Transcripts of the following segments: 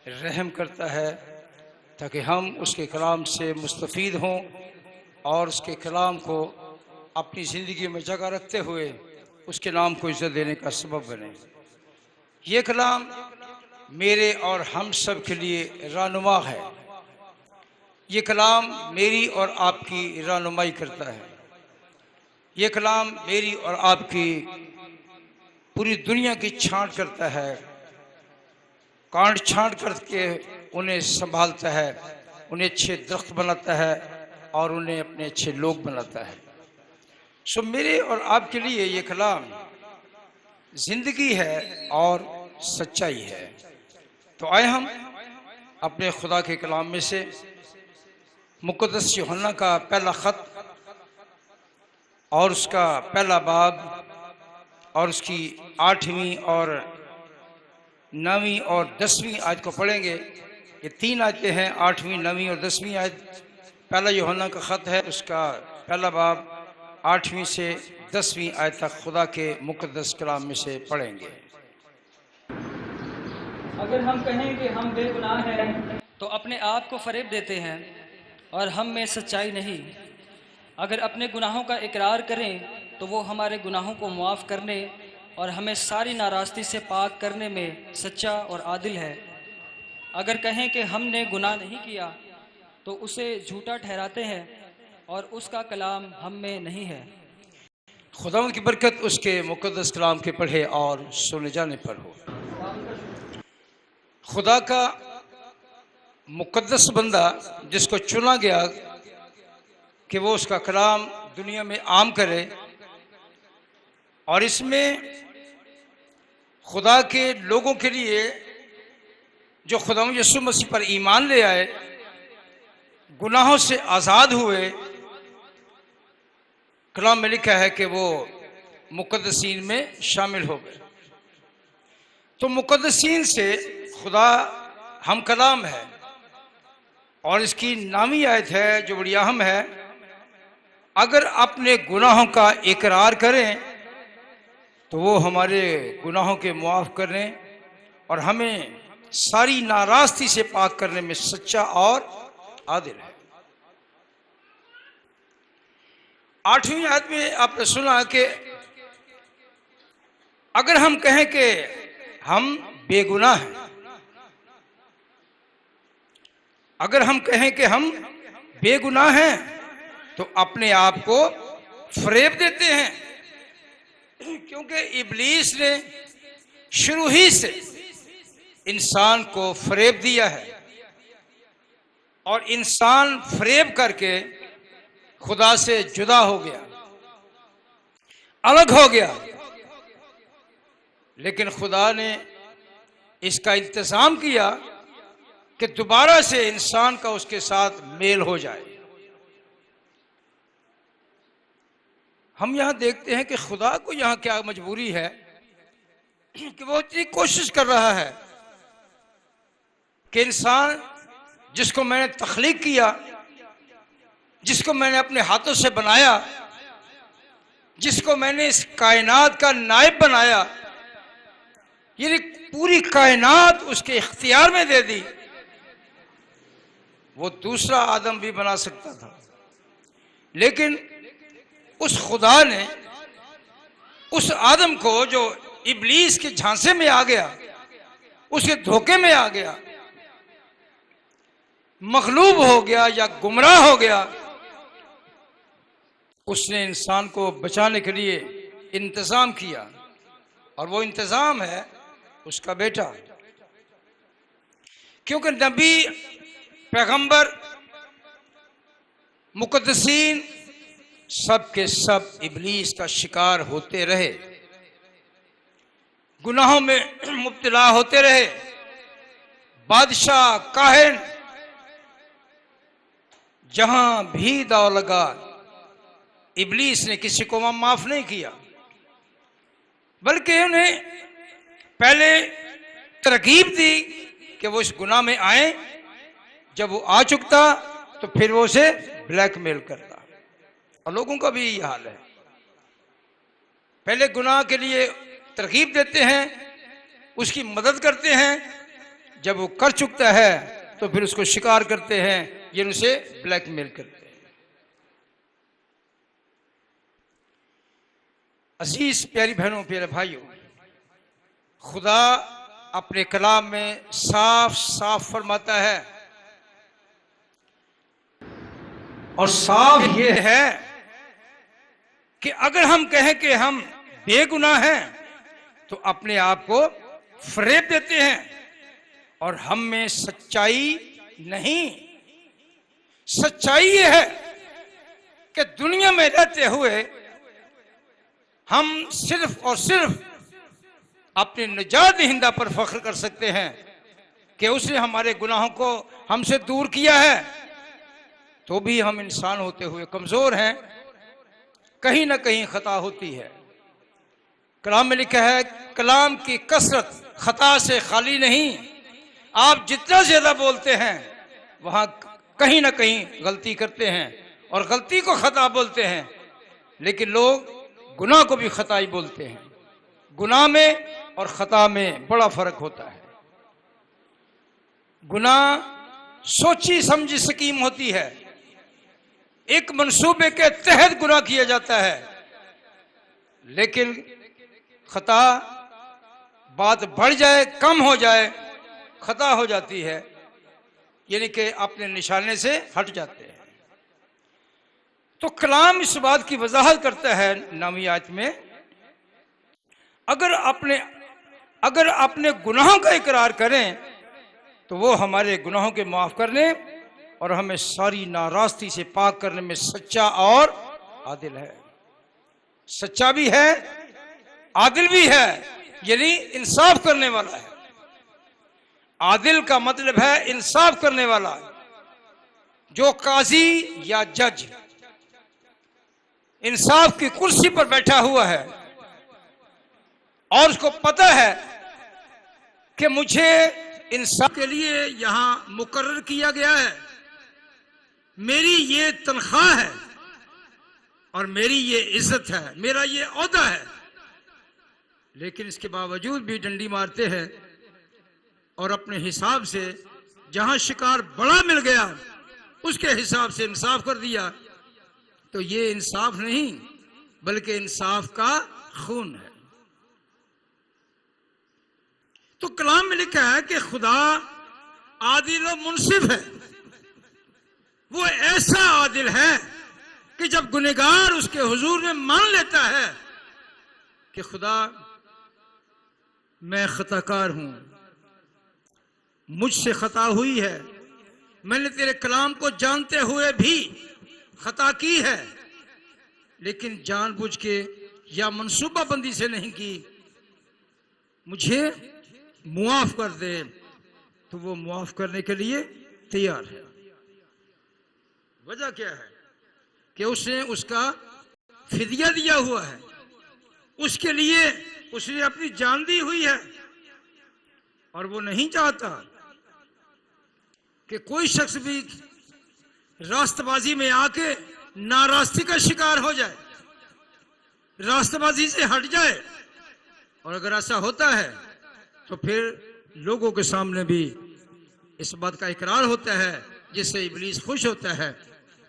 रहम करता है ताकि हम उसके कलाम से मुस्तफ़ीद हों और उसके कलाम को अपनी ज़िंदगी में जगह रखते हुए उसके नाम को इज़्ज़त देने का सबब बने। ये कलाम मेरे और हम सब के लिए रहनुमा है। ये कलाम मेरी और आपकी रहनुमाई करता है। ये कलाम मेरी और आपकी पूरी दुनिया की छांट करता है, काट छांट करके उन्हें संभालता है, उन्हें अच्छे दरख्त बनाता है और उन्हें अपने अच्छे लोग बनाता है। सो मेरे और आपके लिए ये कलाम जिंदगी है और सच्चाई है। तो आए हम अपने खुदा के कलाम में से मुक़द्दस यूहन्ना का पहला ख़त और उसका पहला बाब और उसकी 8वीं और 9वीं और 10वीं आयत को पढ़ेंगे। ये 3 आयतें हैं, 8वीं, 9वीं और 10वीं आयत। पहला यूहन्ना का ख़त है, उसका पहला बाब 8वीं से 10वीं आयत तक खुदा के मुक़द्दस कलाम में से पढ़ेंगे। अगर हम कहें कि हम बेगुनाह हैं तो अपने आप को फरेब देते हैं और हम में सच्चाई नहीं। अगर अपने गुनाहों का इकरार करें तो वो हमारे गुनाहों को मुआफ़ करने और हमें सारी नाराज़गी से पाक करने में सच्चा और आदिल है। अगर कहें कि हमने गुनाह नहीं किया तो उसे झूठा ठहराते हैं और उसका कलाम हम में नहीं है। खुदा की बरकत उसके मुक़द्दस कलाम के पढ़े और सुने जाने पर हो। खुदा का मुक़द्दस बंदा जिसको चुना गया कि वो उसका कलाम दुनिया में आम करे और इसमें खुदा के लोगों के लिए जो खुदा यीशु मसीह पर ईमान ले आए, गुनाहों से आज़ाद हुए, कलाम में लिखा है कि वो मुक़द्दसीन में शामिल हो गए। तो मुक़द्दसीन से खुदा हम कलाम है और इसकी 9वीं आयत है जो बड़ी अहम है। अगर अपने गुनाहों का इकरार करें तो वो हमारे गुनाहों के मुआफ़ करने और हमें सारी नाराज़गी से पाक करने में सच्चा और आदिल है। 8वीं आयत में आपने सुना कि अगर हम कहें कि हम बेगुनाह हैं, अगर हम कहें कि हम बेगुनाह हैं तो अपने आप को फरेब देते हैं, क्योंकि इब्लीस ने शुरू ही से इंसान को फरेब दिया है और इंसान फरेब करके खुदा से जुदा हो गया, अलग हो गया। लेकिन खुदा ने इसका इंतज़ाम किया कि दोबारा से इंसान का उसके साथ मेल हो जाए। हम यहाँ देखते हैं कि खुदा को यहाँ क्या मजबूरी है कि वो इतनी कोशिश कर रहा है कि इंसान जिसको मैंने तख्लीक किया, जिसको मैंने अपने हाथों से बनाया, जिसको मैंने इस कायनात का नायब बनाया, ये पूरी कायनात उसके इख्तियार में दे दी, वो दूसरा आदम भी बना सकता था। लेकिन उस खुदा ने उस आदम को जो इब्लीस के झांसे में आ गया, उसके धोखे में आ गया, मगलूब हो गया या गुमराह हो गया, उसने इंसान को बचाने के लिए इंतजाम किया और वो इंतजाम है उसका बेटा। क्योंकि नबी, पैगंबर, मुक़द्दसीन सब के सब इब्लीस का शिकार होते रहे, गुनाहों में मुब्तला होते रहे। बादशाह, काहिन, जहां भी दाव लगा, इब्लीस ने किसी को माफ नहीं किया, बल्कि उन्हें पहले तरकीब दी कि वो इस गुनाह में आए। जब वो आ चुकता तो फिर वो उसे ब्लैकमेल करता। और लोगों का भी यही हाल है, पहले गुनाह के लिए तरकीब देते हैं, उसकी मदद करते हैं, जब वो कर चुकता है तो फिर उसको शिकार करते हैं, ये उसे ब्लैकमेल करते हैं। अजीज प्यारी बहनों, प्यारे भाइयों, खुदा अपने कलाम में साफ साफ फरमाता है, और साफ ये है कि अगर हम कहें कि हम बेगुनाह हैं तो अपने आप को फरेब देते हैं और हम में सच्चाई नहीं। सच्चाई ये है कि दुनिया में रहते हुए हम सिर्फ और सिर्फ अपने निजात दहिंदा पर फख्र कर सकते हैं कि उसने हमारे गुनाहों को हमसे दूर किया है। तो भी हम इंसान होते हुए कमजोर हैं, कहीं ना कहीं खता होती है। कलाम में लिखा है, कलाम की कसरत खता से खाली नहीं। आप जितना ज्यादा बोलते हैं वहां कहीं ना कहीं गलती करते हैं, और गलती को खता बोलते हैं, लेकिन लोग गुनाह को भी खता ही बोलते हैं। गुनाह में और खता में बड़ा फर्क होता है। गुनाह सोची समझी स्कीम होती है, एक मंसूबे के तहत गुनाह किया जाता है, लेकिन खता बात बढ़ जाए कम हो जाए खता हो जाती है, यानी कि अपने निशाने से हट जाते हैं। तो कलाम इस बात की वजाहत करता है 9वीं आयत में, अगर अपने गुनाहों का इकरार करें तो वो हमारे गुनाहों के माफ करने और हमें सारी नाराजगी से पाक करने में सच्चा और आदिल है। सच्चा भी है, आदिल भी है, यानी इंसाफ करने वाला है। आदिल का मतलब है इंसाफ करने वाला, जो काजी या जज इंसाफ की कुर्सी पर बैठा हुआ है और उसको पता है कि मुझे इंसाफ के लिए यहां मुकर्रर किया गया है, मेरी ये तनख्वाह है और मेरी ये इज्जत है, मेरा ये ओहदा है, लेकिन इसके बावजूद भी डंडी मारते हैं और अपने हिसाब से जहां शिकार बड़ा मिल गया उसके हिसाब से इंसाफ कर दिया, तो ये इंसाफ नहीं बल्कि इंसाफ का खून है। तो कलाम में लिखा है कि खुदा आदिल और मुनसिफ है। वो ऐसा आदिल है कि जब गुनहगार उसके हुजूर में मान लेता है कि खुदा मैं खताकार हूं, मुझसे खता हुई है, मैंने तेरे कलाम को जानते हुए भी खता की है, लेकिन जानबूझ के या मनसूबाबंदी से नहीं की, मुझे मुआफ कर दे, तो वो मुआफ करने के लिए तैयार है। वजह क्या है कि उसने उसका फिदिया दिया हुआ है, उसके लिए उसने अपनी जान दी हुई है, और वो नहीं चाहता कि कोई शख्स भी रास्तबाजी में आके नाराजगी का शिकार हो जाए, रास्तबाजी से हट जाए। और अगर ऐसा होता है तो फिर लोगों के सामने भी इस बात का इकरार होता है, जिससे इब्लीस खुश होता है।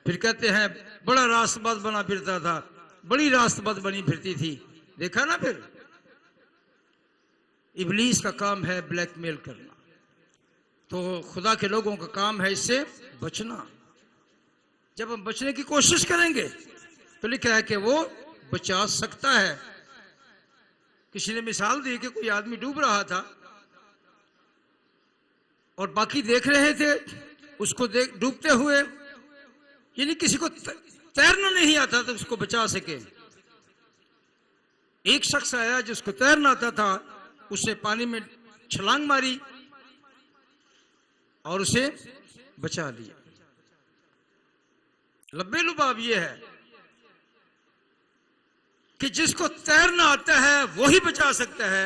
फिर कहते हैं बड़ा रास्तबाज बना फिरता था, बड़ी रास्तबाज बनी फिरती थी। देखा ना, फिर इब्लीस का काम है ब्लैकमेल करना, तो खुदा के लोगों का काम है इससे बचना। जब हम बचने की कोशिश करेंगे तो लिखा है कि वो बचा सकता है। किसी ने मिसाल दी कि कोई आदमी डूब रहा था और बाकी देख रहे थे उसको डूबते हुए, यानी किसी को तैरना नहीं आता तो उसको बचा सके। एक शख्स आया जिसको तैरना आता था, उसने पानी में छलांग मारी और उसे बचा लिया। लब्बे लुबाब ये है कि जिसको तैरना आता है वही बचा सकता है,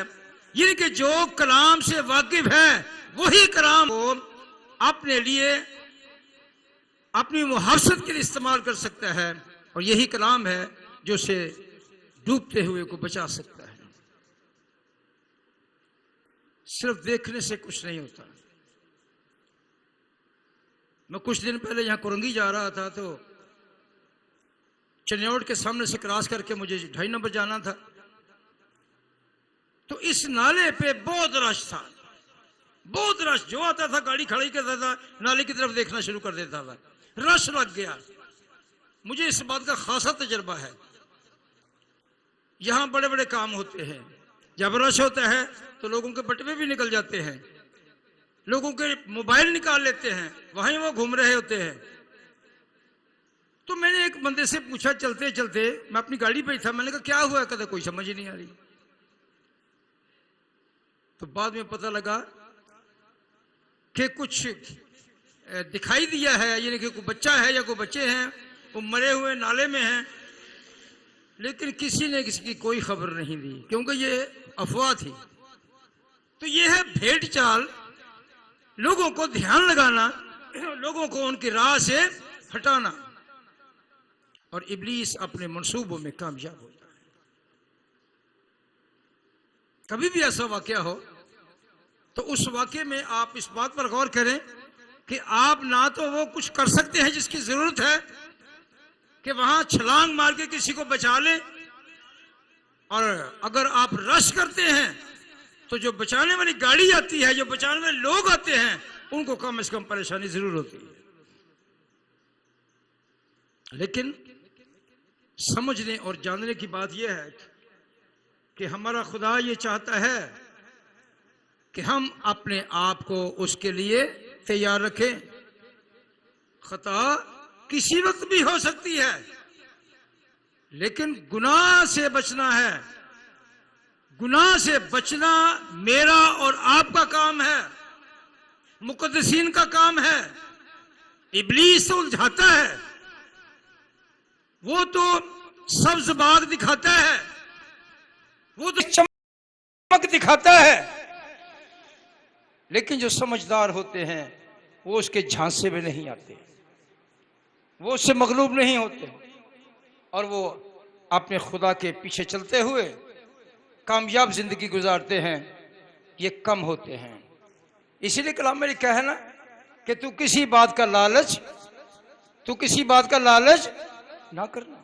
यानी कि जो कलाम से वाकिफ है वही कलाम को अपने लिए अपनी मुहाफजत के लिए इस्तेमाल कर सकता है, और यही कलाम है जो उसे डूबते हुए को बचा सकता है। सिर्फ देखने से कुछ नहीं होता, मैं कुछ दिन पहले यहाँ कुरंगी जा रहा था, तो चनियोट के सामने से क्रॉस करके मुझे 2.5 नंबर जाना था। तो इस नाले पे बहुत रश था, बहुत रश। जो आता था गाड़ी खड़ी करता था, नाले की तरफ देखना शुरू कर देता था, रश लग गया। मुझे इस बात का खासा तजर्बा है। यहाँ बड़े बड़े काम होते हैं, जब रश होता है तो लोगों के बटवे भी निकल जाते हैं, लोगों के मोबाइल निकाल लेते हैं, वहीं वो घूम रहे होते हैं। तो मैंने एक बंदे से पूछा चलते चलते, मैं अपनी गाड़ी पे ही था, मैंने कहा क्या हुआ? कहता कोई समझ ही नहीं आ रही। तो बाद में पता लगा कि कुछ दिखाई दिया है, यानी कि कोई बच्चा है या कोई बच्चे हैं, वो मरे हुए नाले में हैं, लेकिन किसी ने किसी की कोई खबर नहीं दी, क्योंकि ये अफवाह थी। तो ये है भेड़ चाल, लोगों को ध्यान लगाना, लोगों को उनकी राह से हटाना, और इब्लीस अपने मंसूबों में कामयाब होता है। कभी भी ऐसा वाकया हो तो उस वाकये में आप इस बात पर गौर करें कि आप ना तो वो कुछ कर सकते हैं जिसकी जरूरत है कि वहां छलांग मार के किसी को बचा लें, और अगर आप रश करते हैं तो जो बचाने वाली गाड़ी आती है, जो बचाने वाले लोग आते हैं, उनको कम से कम परेशानी जरूर होती है। लेकिन समझने और जानने की बात यह है कि हमारा खुदा ये चाहता है कि हम अपने आप को उसके लिए तैयार रखें। खता किसी वक्त भी हो सकती है, लेकिन गुनाह से बचना है। गुनाह से बचना मेरा और आपका काम है, मुकद्दसीन का काम है। इब्लीस तो उलझाता है, वो तो सब्ज बाग दिखाता है, वो तो चमक दिखाता है, लेकिन जो समझदार होते हैं वो उसके झांसे में नहीं आते, वो उससे मगलूब नहीं होते, और वो अपने खुदा के पीछे चलते हुए कामयाब जिंदगी गुजारते हैं। ये कम होते हैं। इसीलिए कलाम में लिखा है ना कि तू किसी बात का लालच ना करना।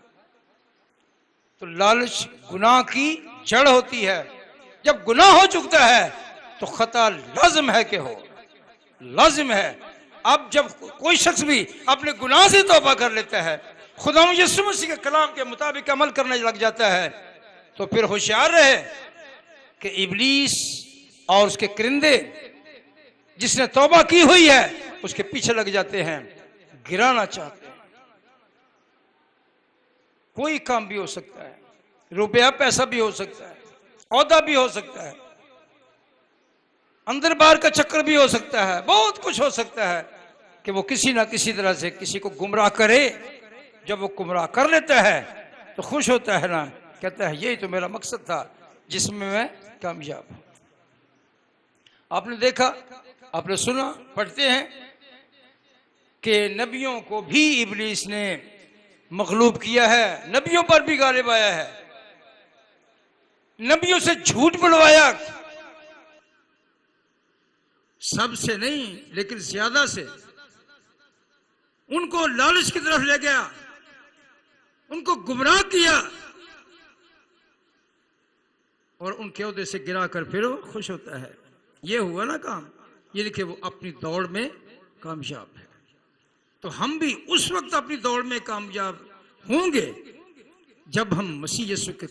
तो लालच गुनाह की जड़ होती है। जब गुनाह हो चुकता है तो खता लाजिम है कि हो, लाजिम है। अब जब कोई शख्स भी अपने गुनाह से तौबा कर लेता है, खुदा यीशु मसीह के कलाम के मुताबिक अमल करने लग जाता है, तो फिर होशियार रहे कि इब्लीस और उसके क्रिंदे जिसने तौबा की हुई है उसके पीछे लग जाते हैं, गिराना चाहते हैं। कोई काम भी हो सकता है, रुपया पैसा भी हो सकता है, औहदा भी हो सकता है, अंदर बाहर का चक्कर भी हो सकता है, बहुत कुछ हो सकता है कि वो किसी ना किसी तरह से किसी को गुमराह करे। जब वो गुमराह कर लेता है तो खुश होता है ना, कहता है यही तो मेरा मकसद था जिसमें मैं कामयाब हूं। आपने देखा, आपने सुना, पढ़ते हैं कि नबियों को भी इब्लीस ने मगलूब किया है, नबियों पर भी गालिब आया है, नबियों से झूठ बुलवाया, सबसे नहीं लेकिन ज्यादा से। उनको लालच की तरफ ले गया, उनको गुमराह किया, और उनके ओहदे से गिरा कर फिर वो खुश होता है। ये हुआ ना काम, ये लिखे वो अपनी दौड़ में कामयाब है। तो हम भी उस वक्त अपनी दौड़ में कामयाब होंगे जब हम मसीह यीशु के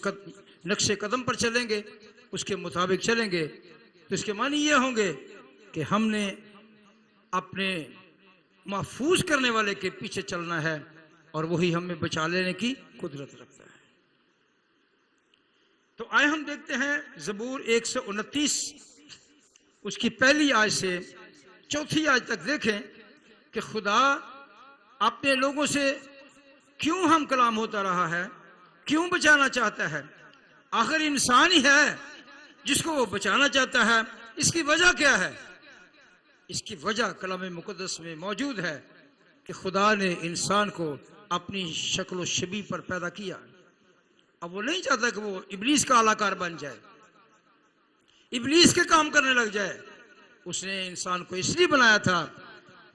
नक्शे कदम पर चलेंगे, उसके मुताबिक चलेंगे। तो इसके मानी ये होंगे कि हमने अपने महफूज करने वाले के पीछे चलना है, और वही हमें बचा लेने की कुदरत रखता है। तो आए हम देखते हैं ज़बूर 129 उसकी पहली आयत से चौथी आयत तक देखें कि खुदा अपने लोगों से क्यों हम कलाम होता रहा है, क्यों बचाना चाहता है। आखिर इंसान ही है जिसको वो बचाना चाहता है। इसकी वजह क्या है? इसकी वजह कलाम मुकद्दस में मौजूद है कि खुदा ने इंसान को अपनी शक्ल शबी पर पैदा किया। अब वो नहीं चाहता कि वो इब्लीस का आलाकार बन जाए, इब्लीस के काम करने लग जाए। उसने इंसान को इसलिए बनाया था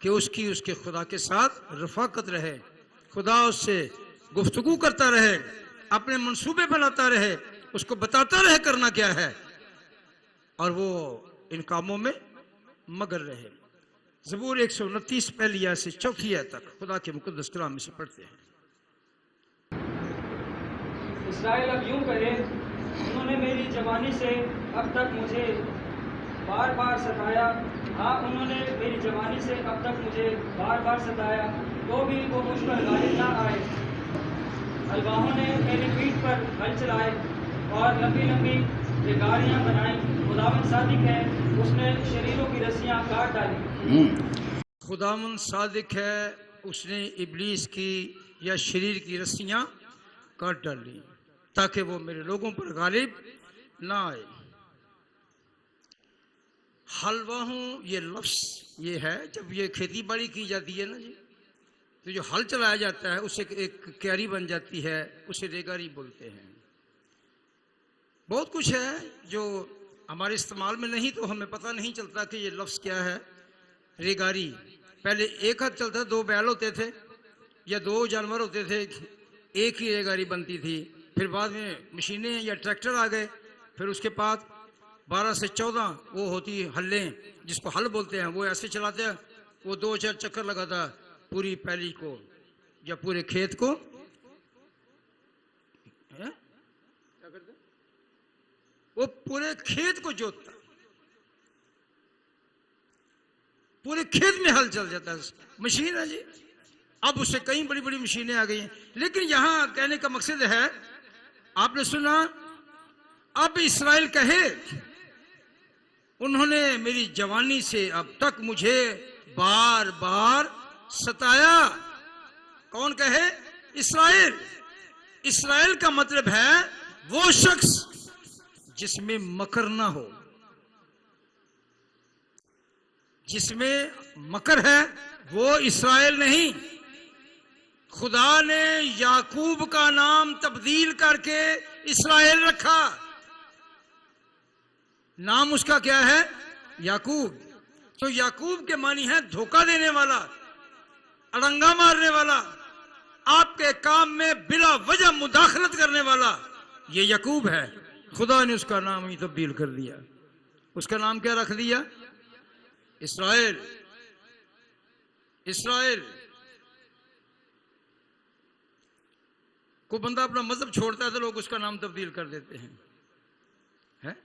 कि उसके खुदा के साथ रफाकत रहे, खुदा उससे गुफ्तगू करता रहे, अपने मंसूबे बनाता रहे, उसको बताता रहे करना क्या है, और वो इन कामों में मगर रहे। ज़बूर 129 पहली आयत से चौथी आयत तक खुदा के मुकद्दस कलाम में से पढ़ते हैं। इस्राएल अब यूं कहे, उन्होंने मेरी जवानी से अब तक मुझे बार बार सताया। हाँ, उन्होंने मेरी जवानी से अब तक मुझे बार बार सताया, तो भी वो मुझ पर गालिब ना आए। अलवाहों ने मेरी पीठ पर हल चलाए और लंबी लंबी रेगारियाँ बनाई। खुदावंद सादिक है, उसने शरीरों की रस्सियाँ काट डाली। खुदावंद सादिक है, उसने इब्लीस की या शरीर की रस्सियाँ काट डाली ताकि वो मेरे लोगों पर गालिब ना आए। हलवाहूं ये लफ्ज़ ये है, जब ये खेती बाड़ी की जाती है ना जी, तो जो हल चलाया जाता है उससे एक क्यारी बन जाती है, उसे रेगारी बोलते हैं। बहुत कुछ है जो हमारे इस्तेमाल में नहीं, तो हमें पता नहीं चलता कि ये लफ्ज़ क्या है। रेगारी, पहले एक हाथ चलता, दो बैल होते थे या दो जानवर होते थे, एक ही रेगारी बनती थी। फिर बाद में मशीनें या ट्रैक्टर आ गए, फिर उसके बाद 12 से 14 वो होती हल्लें, जिसको हल बोलते हैं, वो ऐसे चलाते हैं, वो 2-4 चक्कर लगाता पूरी पैली को या पूरे खेत को है? क्या करते? वो पूरे खेत को जोतता, पूरे खेत में हल चल जाता है। मशीन है जी। अब उससे कई बड़ी बड़ी मशीनें आ गई हैं, लेकिन यहां कहने का मकसद है, आपने सुना, अब इस्राएल कहे, उन्होंने मेरी जवानी से अब तक मुझे बार बार सताया। कौन कहे? इस्राएल। इस्राएल का मतलब है वो शख्स जिसमें मकर ना हो। जिसमें मकर है वो इस्राएल नहीं। खुदा ने याकूब का नाम तब्दील करके इस्राएल रखा। नाम उसका क्या है? याकूब। तो याकूब के मानी है धोखा देने वाला, अड़ंगा मारने वाला, आपके काम में बिला वजह मुदाखलत करने वाला, ये याकूब है। खुदा ने उसका नाम ही तब्दील कर दिया। उसका नाम क्या रख दिया? इस्राएल। इस्राएल। कोई बंदा अपना मजहब छोड़ता है तो लोग उसका नाम तब्दील कर देते हैं, है?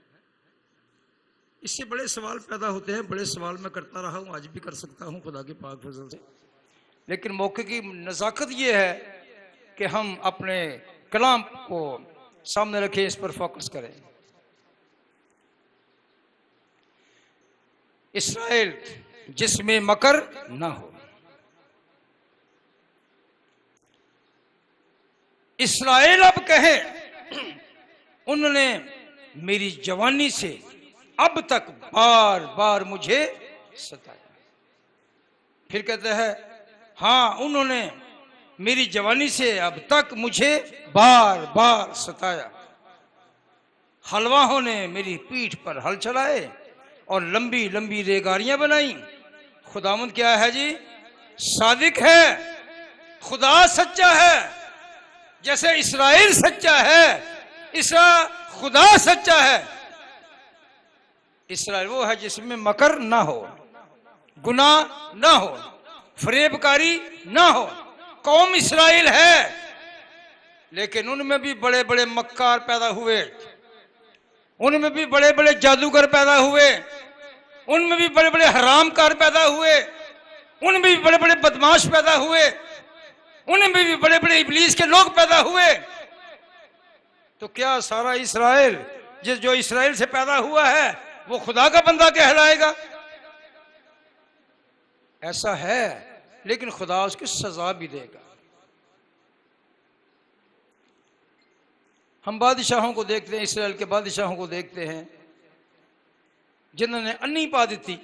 इससे बड़े सवाल पैदा होते हैं। बड़े सवाल मैं करता रहा हूं, आज भी कर सकता हूं खुदा के पाक फजल से। लेकिन मौके की नज़ाकत ये है कि हम अपने कलाम को सामने रखें, इस पर फोकस करें। इस्राएल जिसमें मकर ना हो। इस्राएल अब कहे, उन्होंने मेरी जवानी से अब तक बार बार मुझे सताया। फिर कहते हैं, हाँ, उन्होंने मेरी जवानी से अब तक मुझे बार बार सताया। हलवाहों ने मेरी पीठ पर हल चलाए और लंबी लंबी रेगारियां बनाई। खुदावंद क्या है जी? सादिक है। खुदा सच्चा है। जैसे इस्राएल सच्चा है, इसा खुदा सच्चा है। इस्राएल वो है जिसमें मकर ना हो, गुनाह ना हो, फरेबकारी ना हो। कौम इस्राएल है, लेकिन उनमें भी बड़े बड़े मक्कार पैदा हुए, उनमें भी बड़े बड़े जादूगर पैदा हुए, उनमें भी बड़े बड़े हरामकार पैदा हुए, उनमें भी बड़े बड़े बदमाश पैदा हुए, उनमें भी बड़े बड़े इब्लीस के लोग पैदा हुए। तो क्या सारा इस्राएल जो इस्राएल से पैदा हुआ है वो खुदा का बंदा कहलाएगा? ऐसा है, लेकिन खुदा उसकी सजा भी देगा। हम बादशाहों को देखते हैं, इस्राएल के बादशाहों को देखते हैं जिन्होंने अन्नी पा दी थी।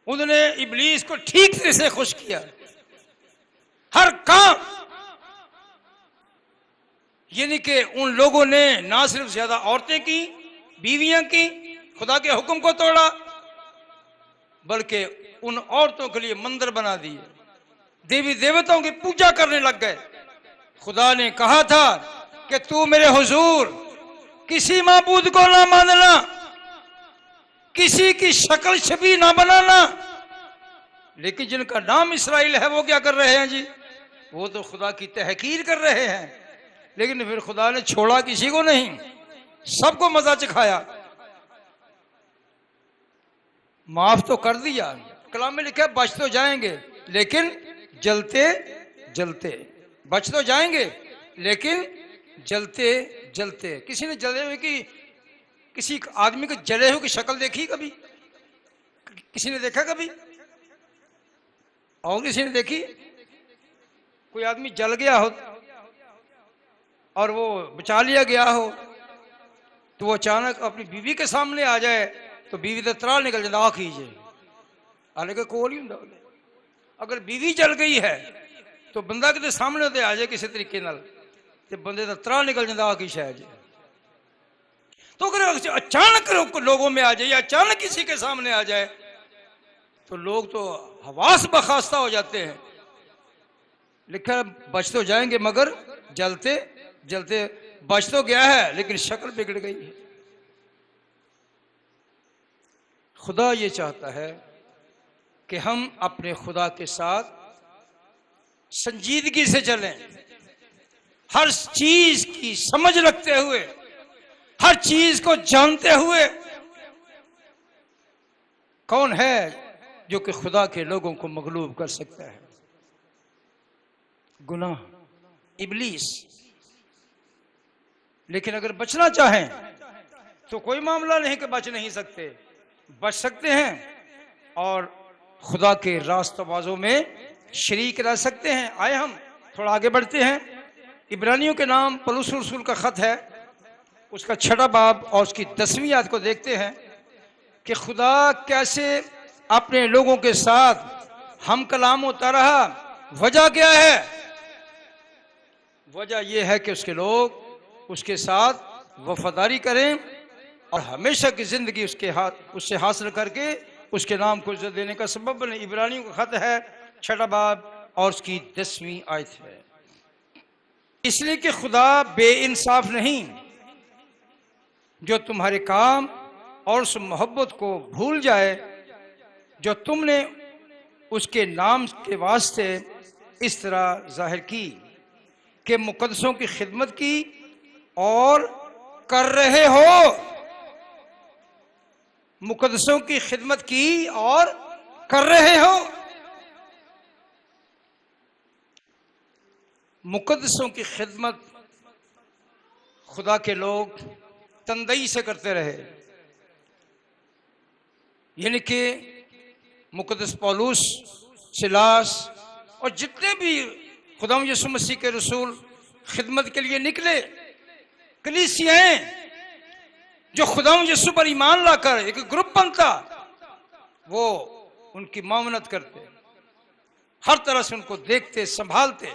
उन्होंने इब्लीस को ठीक से खुश किया, हर काम। यानी कि उन लोगों ने ना सिर्फ ज्यादा औरतें की, बीवियां की, खुदा के हुक्म को तोड़ा, बल्कि उन औरतों के लिए मंदिर बना दिए, देवी देवताओं की पूजा करने लग गए। खुदा ने कहा था कि तू मेरे हुजूर किसी माबूद को ना मानना, किसी की शक्ल छवि ना बनाना। लेकिन जिनका नाम इस्राइल है वो क्या कर रहे हैं जी? वो तो खुदा की तहकीर कर रहे हैं। लेकिन फिर खुदा ने छोड़ा किसी को नहीं, सबको मजा चखाया, माफ तो कर दिया। कलाम में लिखा है बच तो जाएंगे लेकिन जलते जलते, बच तो जाएंगे लेकिन जलते जलते। किसी ने जले हुए की, किसी आदमी को जले हुए की शक्ल देखी कभी? किसी ने देखा कभी? और किसी ने देखी? कोई आदमी जल गया हो और वो बचा लिया गया हो तो वो अचानक अपनी बीवी के सामने आ जाए तो बीवी का त्राल निकल जाता, आ कीजिए, हालांकि कोल ही होंगे। अगर बीवी जल गई है तो बंदा कितने सामने होते आ जाए किसी तरीके नाल ते बंदे का त्राल निकल जाता, आ की शायद। तो अगर अचानक लोगों में आ जाए या अचानक किसी के सामने आ जाए तो लोग तो हवास बखास्ता हो जाते हैं। लिखा है बच तो जाएंगे मगर जलते जलते। बच तो गया है लेकिन शक्ल बिगड़ गई है। खुदा ये चाहता है कि हम अपने खुदा के साथ संजीदगी से चलें, हर चीज की समझ रखते हुए, हर चीज को जानते हुए। कौन है जो कि खुदा के लोगों को मगलूब कर सकता है? गुनाह, इब्लीस। लेकिन अगर बचना चाहें तो कोई मामला नहीं कि बच नहीं सकते, बच सकते हैं और खुदा के रास्तबाजों में शरीक रह सकते हैं। आए हम थोड़ा आगे बढ़ते हैं। इब्रानियों के नाम पौलुस रसूल का खत है, उसका 6वां बाब और उसकी 10वीं आयत को देखते हैं कि खुदा कैसे अपने लोगों के साथ हम कलाम होता रहा। वजह क्या है? वजह यह है कि उसके लोग उसके साथ वफादारी करें और हमेशा की जिंदगी उससे हासिल करके उसके नाम को इज्जत देने का सबब बने। इब्रानियों का खत है 6वां बाब और उसकी 10वीं आयत है। इसलिए कि खुदा बेइंसाफ नहीं जो तुम्हारे काम और उस मोहब्बत को भूल जाए जो तुमने उसके नाम के वास्ते इस तरह जाहिर की कि मुकद्दसों की खिदमत की और कर रहे हो। मुकद्दसों की खिदमत की और कर रहे हो। मुकद्दसों की खिदमत खुदा के लोग तंदई से करते रहे, यानी कि मुकद्दस पौलुस, सिलास और जितने भी खुदाम यीशु मसीह के रसूल खिदमत के लिए निकले, कलीसियाएं जो खुदाम यीशु पर ईमान लाकर एक ग्रुप बनता, वो उनकी मामनत करते, हर तरह से उनको देखते, संभालते,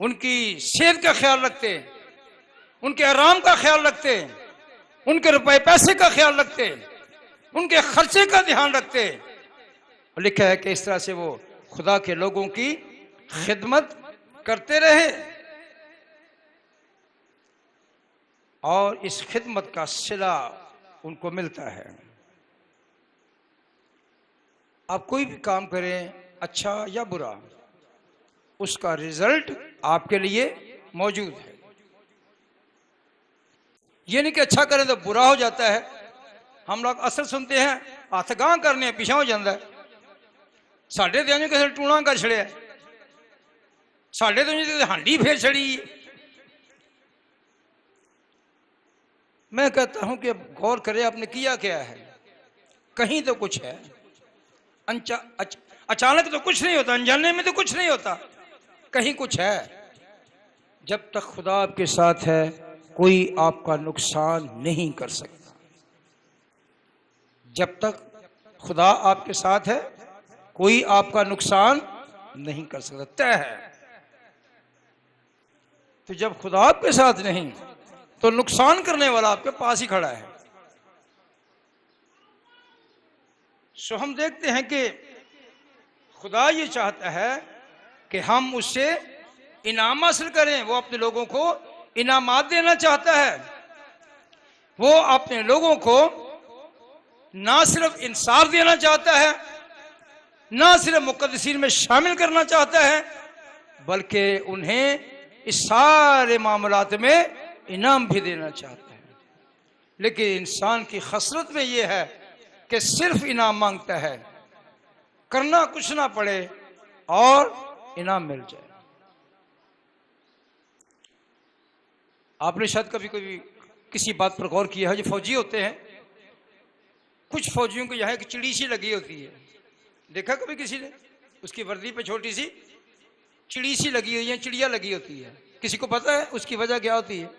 उनकी सेहत का ख्याल रखते, उनके आराम का ख्याल रखते, उनके रुपए पैसे का ख्याल रखते, उनके खर्चे का ध्यान रखते। और लिखा है कि इस तरह से वो खुदा के लोगों की खिदमत करते रहे और इस खिदमत का सिला उनको मिलता है। आप कोई भी काम करें, अच्छा या बुरा, उसका रिजल्ट आपके लिए मौजूद है। ये नहीं कि अच्छा करें तो बुरा हो जाता है। हम लोग अक्सर सुनते हैं हथ गांह करने पिछा हो जाता है, साढ़े तो किसी टूणा कर छड़िया, साढ़े तो हांडी फेर छड़ी। मैं कहता हूं कि अब गौर करें आपने किया क्या है। कहीं तो कुछ है, अचानक तो कुछ नहीं होता, अनजाने में तो कुछ नहीं होता, कहीं कुछ है। जब तक खुदा आपके साथ है कोई आपका नुकसान नहीं कर सकता। जब तक खुदा आपके साथ है कोई आपका नुकसान नहीं कर सकता, तय है। तो जब खुदा आपके साथ नहीं तो नुकसान करने वाला आपके पास ही खड़ा है। सो हम देखते हैं कि खुदा ये चाहता है कि हम उससे इनाम हासिल करें। वो अपने लोगों को इनामात देना चाहता है। वो अपने लोगों को ना सिर्फ इंसाफ देना चाहता है, ना सिर्फ मुकद्दसीन में शामिल करना चाहता है, बल्कि उन्हें इस सारे मामलात में इनाम भी देना चाहता है। लेकिन इंसान की खसरत में यह है कि सिर्फ इनाम मांगता है, करना कुछ ना पड़े और इनाम मिल जाए। आपने शायद कभी कभी किसी बात पर गौर किया है, जो फौजी होते हैं, कुछ फौजियों को यहाँ एक चिड़ी सी लगी होती है, देखा कभी किसी ने? उसकी वर्दी पे छोटी सी चिड़ी सी लगी हुई है, चिड़िया लगी होती है। किसी को पता है उसकी वजह क्या होती है?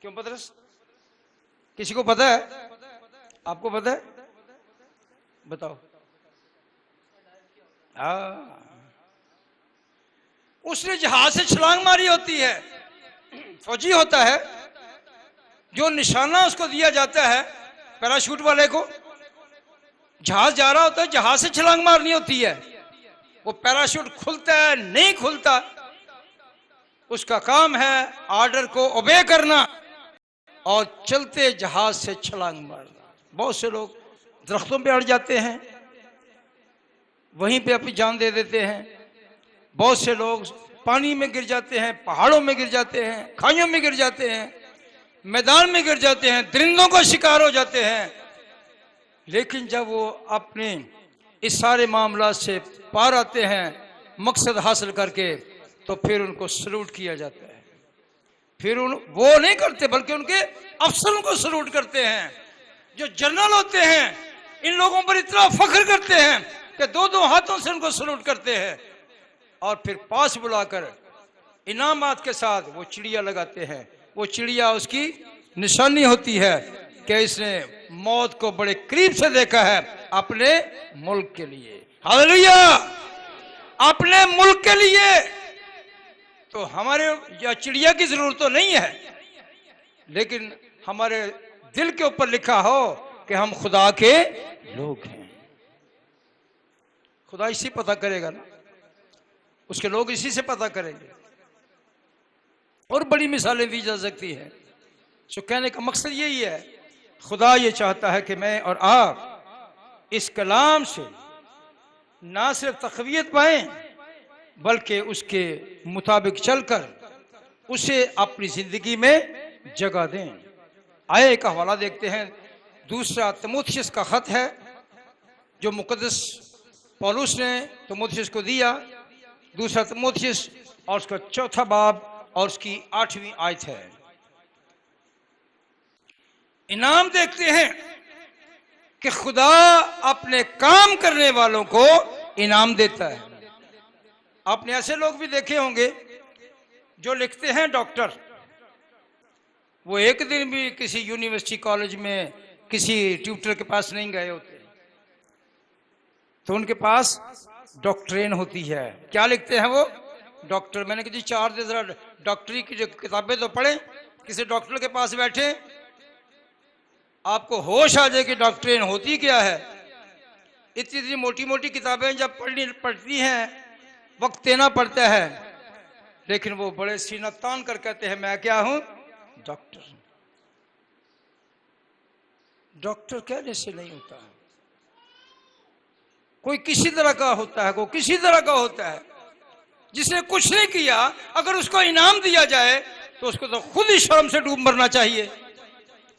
क्यों पतरस, किसी को पता है? आपको पता है? बताओ। उसने जहाज से छलांग मारी होती है। फौजी होता है, जो निशाना उसको दिया जाता है पैराशूट वाले को, जहाज जा रहा होता है, जहाज से छलांग मारनी होती है। वो पैराशूट खुलता है नहीं खुलता, उसका काम है ऑर्डर को ओबे करना और चलते जहाज से छलांग मारना। बहुत से लोग दरख्तों पे अड़ जाते हैं, वहीं पे अपनी जान दे देते हैं। बहुत से लोग पानी में गिर जाते हैं, पहाड़ों में गिर जाते हैं, खाइयों में गिर जाते हैं, मैदान में गिर जाते हैं, दरिंदों का शिकार हो जाते हैं। लेकिन जब वो अपने इस सारे मामला से पार आते हैं, मकसद हासिल करके, तो फिर उनको सलूट किया जाता है। फिर वो नहीं करते, बल्कि उनके अफसरों को सलूट करते हैं। जो जनरल होते हैं, इन लोगों पर इतना फख्र करते हैं कि दो दो हाथों से उनको सलूट करते हैं और फिर पास बुलाकर इनामात के साथ वो चिड़िया लगाते हैं। वो चिड़िया उसकी निशानी होती है कि इसने मौत को बड़े करीब से देखा है अपने मुल्क के लिए। हालेलुया! अपने मुल्क के लिए। तो हमारे या चिड़िया की जरूरत तो नहीं है, लेकिन हमारे दिल के ऊपर लिखा हो कि हम खुदा के लोग हैं। खुदा इसी पता करेगा ना, उसके लोग इसी से पता करेंगे। और बड़ी मिसालें दी जा सकती है। सो कहने का मकसद यही है, खुदा ये चाहता है कि मैं और आप इस कलाम से ना सिर्फ तक़वियत पाएं, बल्कि उसके मुताबिक चलकर उसे अपनी जिंदगी में जगह दें। आए एक हवाला देखते हैं, दूसरा तीमुथियुस का खत है जो मुकद्दस पौलुस ने तीमुथियुस को दिया। दूसरा तीमुथियुस और उसका चौथा बाब और उसकी 8वीं आयत है। इनाम देखते हैं कि खुदा अपने काम करने वालों को इनाम देता है। आपने ऐसे लोग भी देखे होंगे जो लिखते हैं डॉक्टर, वो एक दिन भी किसी यूनिवर्सिटी कॉलेज में किसी ट्यूटर के पास नहीं गए होते, तो उनके पास डॉक्ट्रेन होती है। क्या लिखते हैं वो? डॉक्टर। मैंने कहा जी 4 दिन जरा डॉक्टरी की जो किताबें तो पढ़ें, किसी डॉक्टर के पास बैठे, आपको होश आ जाए कि डॉक्ट्रेन होती क्या है। इतनी इतनी मोटी मोटी किताबें जब पढ़ती हैं, वक्त देना पड़ता है, लेकिन वो बड़े सीना तान कर कहते हैं मैं क्या हूं? डॉक्टर। डॉक्टर कहने से नहीं होता है, कोई किसी तरह का होता है, कोई किसी तरह का होता है। जिसने कुछ नहीं किया, अगर उसको इनाम दिया जाए तो उसको तो खुद ही शर्म से डूब मरना चाहिए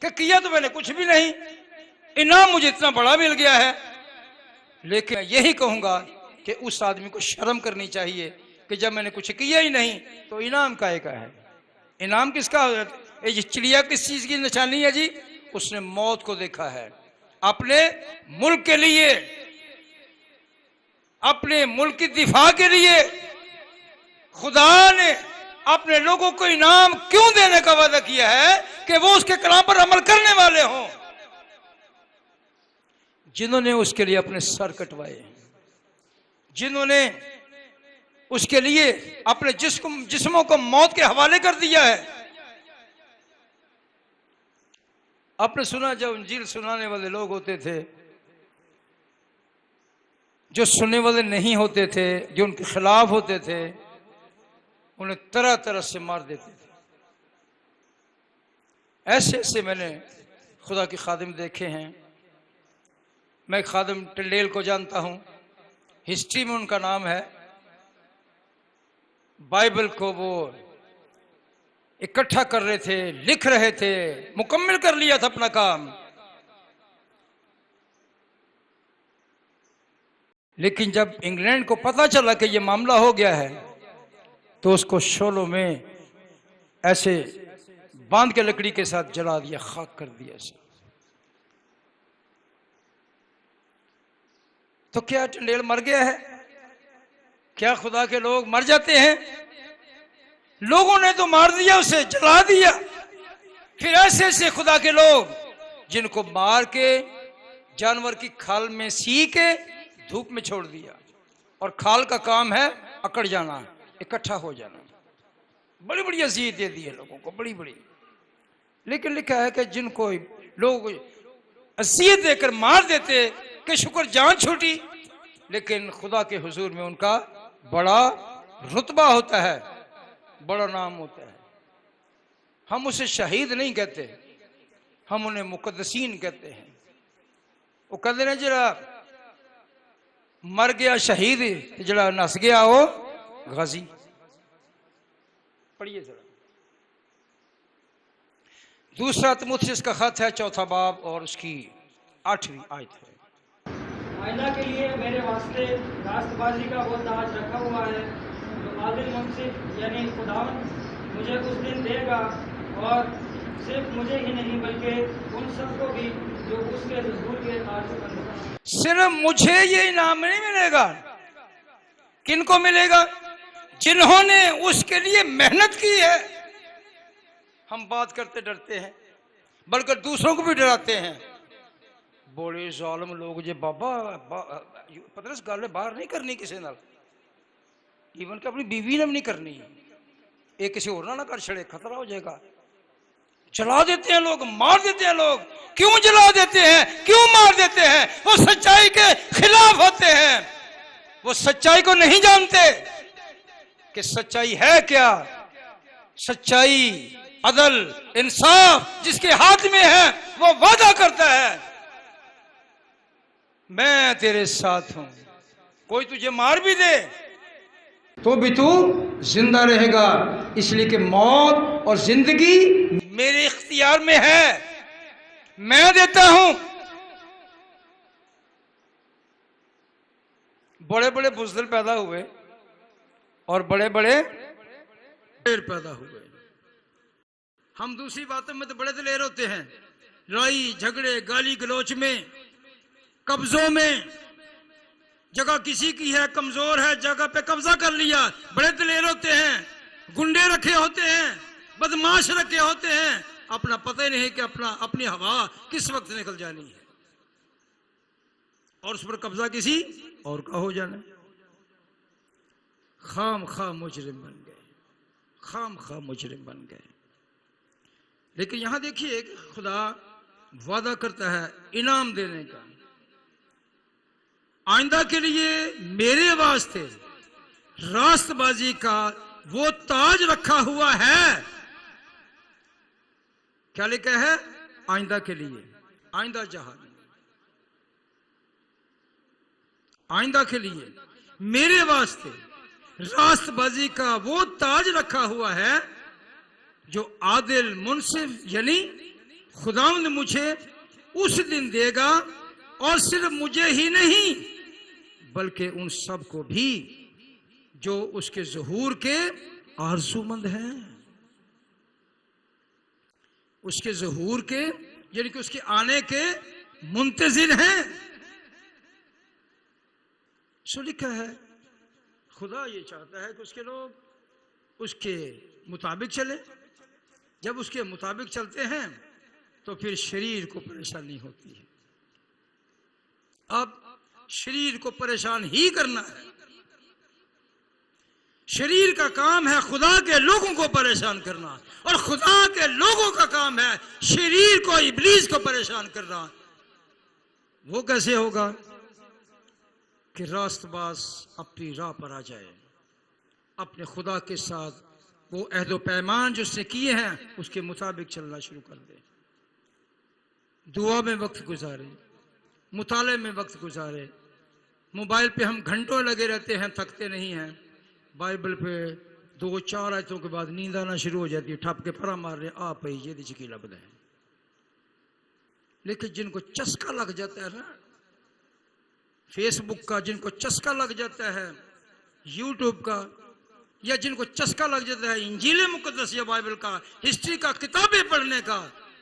कि किया तो मैंने कुछ भी नहीं, इनाम मुझे इतना बड़ा मिल गया है। लेकिन यही कहूंगा कि उस आदमी को शर्म करनी चाहिए कि जब मैंने कुछ किया ही नहीं तो इनाम काहे का है? इनाम किसका? ये चिड़िया किस चीज की निशानी है जी? उसने मौत को देखा है। अपने मुल्क के लिए, अपने मुल्क की दिफा के लिए खुदा ने अपने लोगों को इनाम क्यों देने का वादा किया है? कि वो उसके कलाम पर अमल करने वाले हों, जिन्होंने उसके लिए अपने सर कटवाए, जिन्होंने उसके लिए अपने जिस्मों को मौत के हवाले कर दिया है। आपने सुना जब इंजील सुनाने वाले लोग होते थे जो सुनने वाले नहीं होते थे, जो उनके खिलाफ होते थे, उन्हें तरह तरह से मार देते थे। ऐसे ऐसे मैंने खुदा के खादिम देखे हैं। मैं खादिम टंडेल को जानता हूं, हिस्ट्री में उनका नाम है। बाइबल को वो इकट्ठा कर रहे थे, लिख रहे थे, मुकम्मल कर लिया था अपना काम। लेकिन जब इंग्लैंड को पता चला कि ये मामला हो गया है, तो उसको शोलों में ऐसे बांध के लकड़ी के साथ जला दिया, खाक कर दिया इसे। तो क्या टंडेल मर गया है? क्या खुदा के लोग मर जाते हैं? लोगों ने तो मार दिया, उसे जला दिया। फिर ऐसे ऐसे खुदा के लोग जिनको मार के जानवर की खाल में सी के धूप में छोड़ दिया, और खाल का काम है अकड़ जाना, इकट्ठा हो जाना। बड़ी बड़ी अज़ियत दे दी है लोगों को, बड़ी बड़ी। लेकिन लिखा है कि जिनको लोग अज़ियत देकर मार देते कि शुक्र जान छूटी, लेकिन खुदा के हुजूर में उनका बड़ा रुतबा होता है, बड़ा नाम होता है। हम उसे शहीद नहीं कहते, हम उन्हें मुकद्दसीन कहते हैं। वो कहते हैं जरा मर गया शहीद, जरा नस गया वो गाजी। पढ़िए जरा। दूसरा तिमुथियुस का खत है, 4 बाब और उसकी 8वीं आयत है। आइंदा के लिए मेरे वास्ते रास्तबाजी का वो ताज रखा हुआ है जो आदिल मुंसिफ यानी खुदावंद मुझे उस दिन देगा, और सिर्फ मुझे ही नहीं बल्कि उन सबको भी जो उसके हुजूर के आरज़ूमंद हैं। सिर्फ मुझे ये इनाम नहीं मिलेगा, किनको मिलेगा? जिन्होंने उसके लिए मेहनत की है। हम बात करते डरते हैं, बल्कि दूसरों को भी डराते हैं। बड़े जालिम लोग जे बाबा पता इस गल बाहर नहीं करनी किसी नाल, ईवन कि अपनी बीवी ने भी नहीं करनी। ये किसी और ना कर छड़े, खतरा हो जाएगा। जला देते हैं लोग, मार देते हैं लोग। क्यों जला देते हैं, क्यों मार देते हैं? वो सच्चाई के खिलाफ होते हैं। वो सच्चाई को नहीं जानते कि सच्चाई है क्या। सच्चाई, अदल, इंसाफ जिसके हाथ में है वो वादा करता है, मैं तेरे साथ हूं। कोई तुझे मार भी दे तो भी तू जिंदा रहेगा, इसलिए कि मौत और जिंदगी मेरे इख्तियार में है, मैं देता हूं। बड़े बड़े बुज़दिल पैदा हुए और बड़े बड़े दिलेर पैदा हुए। हम दूसरी बातों में तो बड़े दिलेर होते हैं, लड़ाई झगड़े, गाली गलोच में, कब्जों में। जगह किसी की है, कमजोर है, जगह पे कब्जा कर लिया, बड़े दिलेर होते हैं। गुंडे रखे होते हैं, बदमाश रखे होते हैं, अपना पता ही नहीं कि अपनी हवा किस वक्त निकल जानी है और उस पर कब्जा किसी और का हो जाना। खाम खा मुजरिम बन गए, खाम खा मुजरिम बन गए। लेकिन यहां देखिए खुदा वादा करता है इनाम देने का। आइंदा के लिए मेरे वास्ते रास्तबाजी का वो ताज रखा हुआ है। क्या लिखा है? आइंदा के लिए, आइंदा जहां, आइंदा के लिए मेरे वास्ते रास्तबाजी का वो ताज रखा हुआ है जो आदिल मुंसिफ यानी खुदावंद मुझे उस दिन देगा, और सिर्फ मुझे ही नहीं बल्कि उन सब को भी जो उसके ज़हूर के आरज़ूमंद हैं, उसके ज़हूर के यानी कि उसके आने के मुंतज़िर हैं। सो लिखा है खुदा ये चाहता है कि उसके लोग उसके मुताबिक चले। जब उसके मुताबिक चलते हैं तो फिर शरीर को परेशानी होती है। अब शरीर को परेशान ही करना है। शरीर का काम है खुदा के लोगों को परेशान करना, और खुदा के लोगों का काम है शरीर को, इब्लीस को परेशान करना। वो कैसे होगा? कि रास्तबाज अपनी राह पर आ जाए, अपने खुदा के साथ वो अहद पैमान जो उसने किए हैं उसके मुताबिक चलना शुरू कर दे। दुआ में वक्त गुजारे, मुताले में वक्त गुजारे। मोबाइल पे हम घंटों लगे रहते हैं, थकते नहीं हैं। बाइबल पे 2-4 आयतों के बाद नींद आना शुरू हो जाती है, ठप के परा मार रहे आ पई ये की लबद है। लेकिन जिनको चस्का लग जाता है ना फेसबुक का, जिनको चस्का लग जाता है यूट्यूब का, या जिनको चस्का लग जाता है इंजील मुकद्दस या बाइबल का, हिस्ट्री का, किताबें पढ़ने का,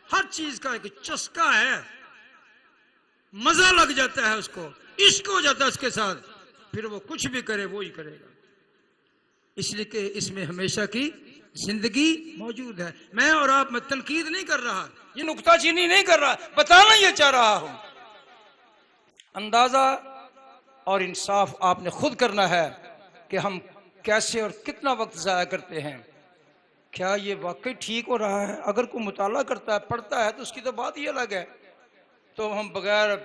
हर चीज का एक चस्का है, मजा लग जाता है, उसको इश्क हो जाता है उसके साथ, फिर वो कुछ भी करे वो ही करेगा। इसलिए कि इसमें हमेशा की जिंदगी मौजूद है। मैं और आप, मैं तनकीद नहीं कर रहा, ये नुक्ताचीनी नहीं कर रहा, बताना ये चाह रहा हूं। अंदाजा और इंसाफ आपने खुद करना है कि हम कैसे और कितना वक्त ज़ाया करते हैं। क्या ये वाकई ठीक हो रहा है? अगर कोई मुताला करता है, पढ़ता है, तो उसकी तो बात ही अलग है। तो हम बगैर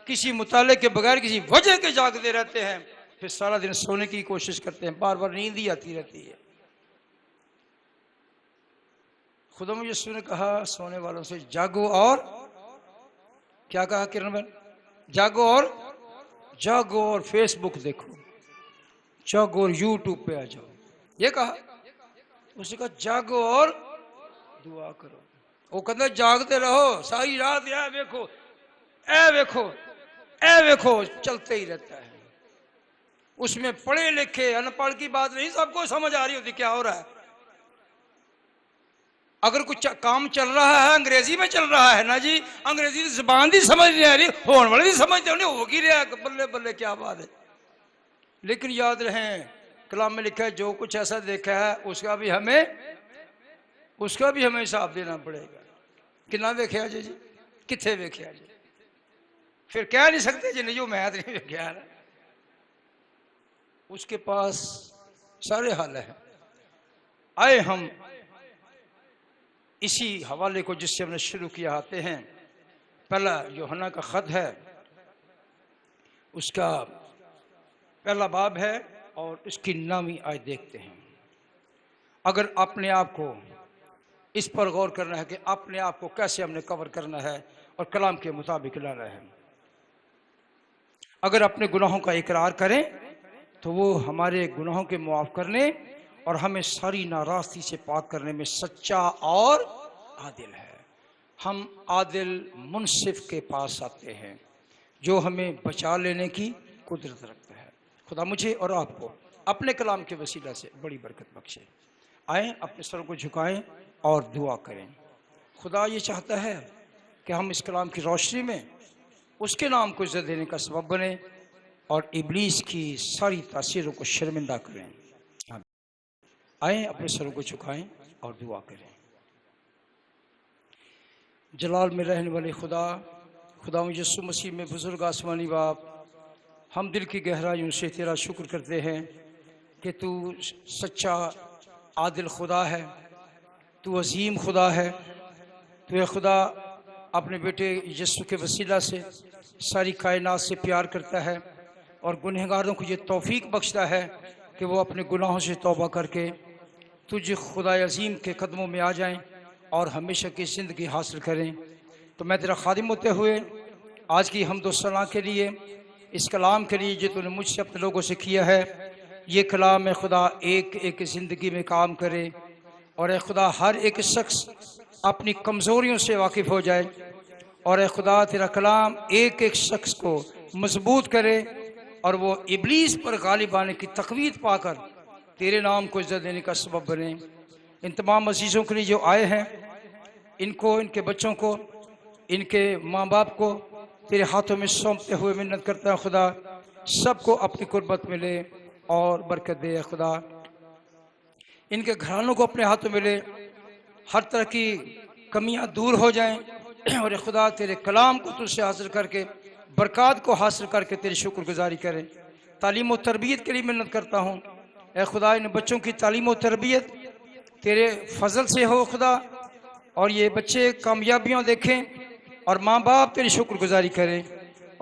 किसी मुताले के, बगैर किसी वजह के जागते रहते हैं, फिर सारा दिन सोने की कोशिश करते हैं, बार बार नींद ही आती रहती है। खुदा यीशु ने कहा सोने वालों से जागो, और क्या कहा किरण बहन? जागो और फेसबुक देखो, जागो और यूट्यूब पे आ जाओ, ये कहा। उसने कहा जागो और दुआ करो। वो कहते जागते रहो सारी रात, या देखो ए देखो ए देखो, चलते ही रहता है। उसमें पढ़े लिखे अनपढ़ की बात नहीं, सबको समझ आ रही होती क्या हो रहा है। अगर कुछ काम चल रहा है अंग्रेजी में चल रहा है ना जी, अंग्रेजी की जुबान दी समझ नहीं आ रही, होने वाले समझते नहीं, होगी रहा, बल्ले बल्ले क्या बात है। लेकिन याद रहे कलाम में लिखा है जो कुछ ऐसा देखा है उसका भी हमें हिसाब देना पड़ेगा। कितना वेख्या जी, किथे वेख्या जी, फिर कह नहीं सकते जी नहीं मैं नहीं वेख्या, उसके पास सारे हल है। आए हम इसी हवाले को जिससे हमने शुरू किया आते हैं। पहला यूहन्ना का खत है, उसका पहला बाब है और इसकी नामी आयत देखते हैं। अगर अपने आप को इस पर गौर करना है कि अपने आप को कैसे हमने कवर करना है और कलाम के मुताबिक लाना है। अगर अपने गुनाहों का इकरार करें तो वो हमारे गुनाहों के मुआफ़ करने और हमें सारी नाराज़गी से पाक करने में सच्चा और आदिल है। हम आदिल मुनसिफ के पास आते हैं जो हमें बचा लेने की कुदरत रखता है। खुदा मुझे और आपको अपने कलाम के वसीला से बड़ी बरकत बख्शे। आएँ अपने सरों को झुकाएं और दुआ करें। खुदा ये चाहता है कि हम इस कलाम की रोशनी में उसके नाम को इज्जत देने का सबब बने और इब्लीस की सारी तासीरों को शर्मिंदा करें। आएँ अपने सरों को झुकाएं और दुआ करें। जलाल में रहने वाले खुदा यीशु मसीह में बुजुर्ग आसमानी बाप, हम दिल की गहराइयों से तेरा शुक्र करते हैं कि तू सच्चा आदिल खुदा है, तू अजीम खुदा है। तू खुदा अपने बेटे यीशु के वसीला से सारी कायनात से प्यार करता है और गुनहगारों को ये तौफीक बख्शता है कि वो अपने गुनाहों से तौबा करके तुझे खुदा अजीम के कदमों में आ जाएं और हमेशा की ज़िंदगी हासिल करें। तो मैं तेरा खादिम होते हुए आज की हमदो सलाह के लिए, इस कलाम के लिए जो तूने मुझसे अपने लोगों से किया है, ये कलाम है खुदा एक एक ज़िंदगी में काम करे और ए खुदा हर एक शख्स अपनी कमज़ोरियों से वाकिफ़ हो जाए और ए खुदा तेरा कलाम एक एक शख्स को मजबूत करे और वो इब्लीस पर गालिब आने की तक़वीत पाकर तेरे नाम को इज्जत देने का सबब बने। इन तमाम अजीज़ों के लिए जो आए हैं, इनको, इनके बच्चों को, इनके माँ बाप को तेरे हाथों में सौंपते हुए मिन्नत करता है खुदा, सबको अपनी कुर्बत मिले और बरकत दे। खुदा इनके घरानों को अपने हाथों में ले, हर तरह की कमियां दूर हो जाएं और खुदा तेरे कलाम को तुझसे हासिल करके बरक़ात को हासिल करके तेरी शुक्रगुजारी करें। तालीम और तरबियत के लिए मिन्नत करता हूँ ए खुदा, इन बच्चों की तालीम और तरबियत तेरे फजल से हो खुदा, और ये बच्चे कामयाबियाँ देखें और माँ बाप तेरी शुक्रगुजारी करें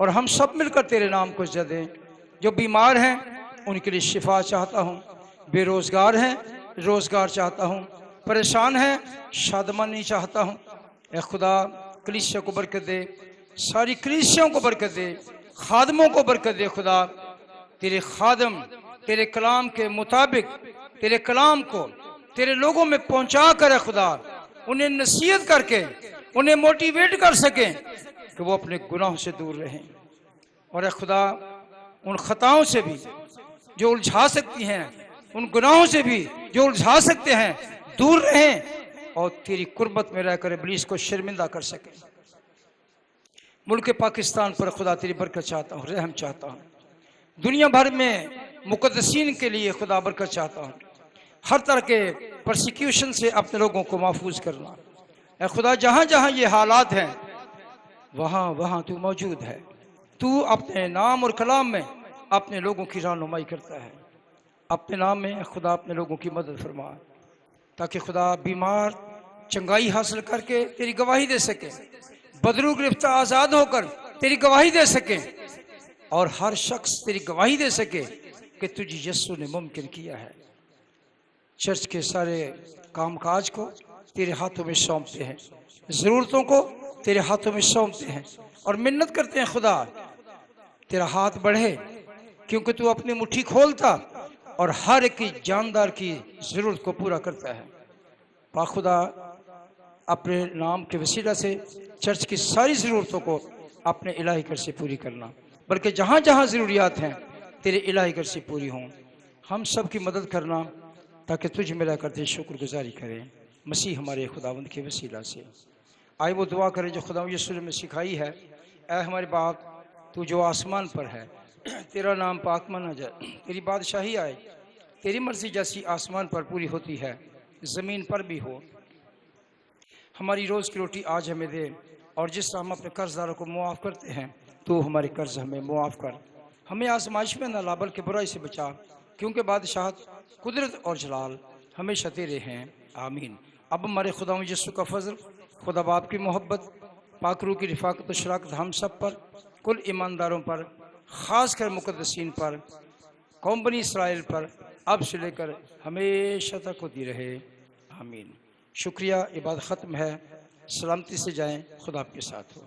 और हम सब मिलकर तेरे नाम को इज्जत दें। जो बीमार हैं उनके लिए शिफा चाहता हूँ, बेरोज़गार हैं रोज़गार चाहता हूँ, परेशान हैं शादमानी चाहता हूँ। ए खुदा कलीसिया को बरकत दे, सारी कलीसियाओं को बरकत दे, खादमों को बरकत दे। खुदा तेरे खादम तेरे कलाम के मुताबिक तेरे कलाम को तेरे लोगों में पहुंचा कर खुदा उन्हें नसीहत करके उन्हें मोटिवेट कर सकें कि वो अपने गुनाहों से दूर रहें, और खुदा उन खताओं से भी जो उलझा सकती हैं, उन गुनाहों से भी जो उलझा सकते हैं, दूर रहें और तेरी कुर्बत में रहकर इब्लीस को शर्मिंदा कर सकें। मुल्क पाकिस्तान पर खुदा तेरी बरकत चाहता हूँ, रहम चाहता हूँ। दुनिया भर में मुकद्दसीन के लिए खुदा बरकत चाहता हूँ। हर तरह के प्रोसिक्यूशन से अपने लोगों को महफूज करना। ऐ खुदा जहाँ जहाँ ये हालात हैं वहाँ वहाँ तू मौजूद है। तू अपने नाम और कलाम में अपने लोगों की रहनुमाई करता है। अपने नाम में खुदा अपने लोगों की मदद फरमा, ताकि खुदा बीमार चंगाई हासिल करके तेरी गवाही दे सके, बदरू गिरफ्तार आज़ाद होकर तेरी गवाही दे सके, और हर शख्स तेरी गवाही दे सके कि तुझे यीशु ने मुमकिन किया है। चर्च के सारे कामकाज को तेरे हाथों में सौंपते हैं, ज़रूरतों को तेरे हाथों में सौंपते हैं और मिन्नत करते हैं खुदा तेरा हाथ बढ़े, क्योंकि तू अपनी मुट्ठी खोलता और हर एक की जानदार की ज़रूरत को पूरा करता है। पाक खुदा अपने नाम के वसीला से चर्च की सारी ज़रूरतों को अपने इलाही कर से पूरी करना, बल्कि जहाँ जहाँ ज़रूरियात हैं तेरे इलाही कर से पूरी हों। हम सब की मदद करना ताकि तुझ में रहकर तेरी शुक्रगुजारी करें, मसीह हमारे खुदावंद के वसीला से। आए वो दुआ करें जो खुदा यीशु ने सिखाई है। ऐ हमारे बाप तू जो आसमान पर है, तेरा नाम पाक माना जाए, तेरी बादशाही आए, तेरी मर्जी जैसी आसमान पर पूरी होती है ज़मीन पर भी हो। हमारी रोज़ की रोटी आज हमें दे, और जिस तरह हम अपने कर्जदारों को मुआफ़ करते हैं तो हमारे कर्ज हमें मुआफ़ कर। हमें आजमाइश में न ला बल्कि बुराई से बचा, क्योंकि बादशाहत कुदरत और जलाल हमेशा तेरे हैं, आमीन। अब हमारे खुदा यीशु का फजल, खुदा बाप की मोहब्बत, पाकरू की रिफ़ाक़त और शराकत हम सब पर, कुल ईमानदारों पर, ख़ास कर मुक़द्दसीन पर, कौम बनी इसराइल पर अब से लेकर हमेशा तक होती रहे, आमीन। शुक्रिया। इबादत ख़त्म है। सलामती से जाएं। खुदा आपके साथ हो।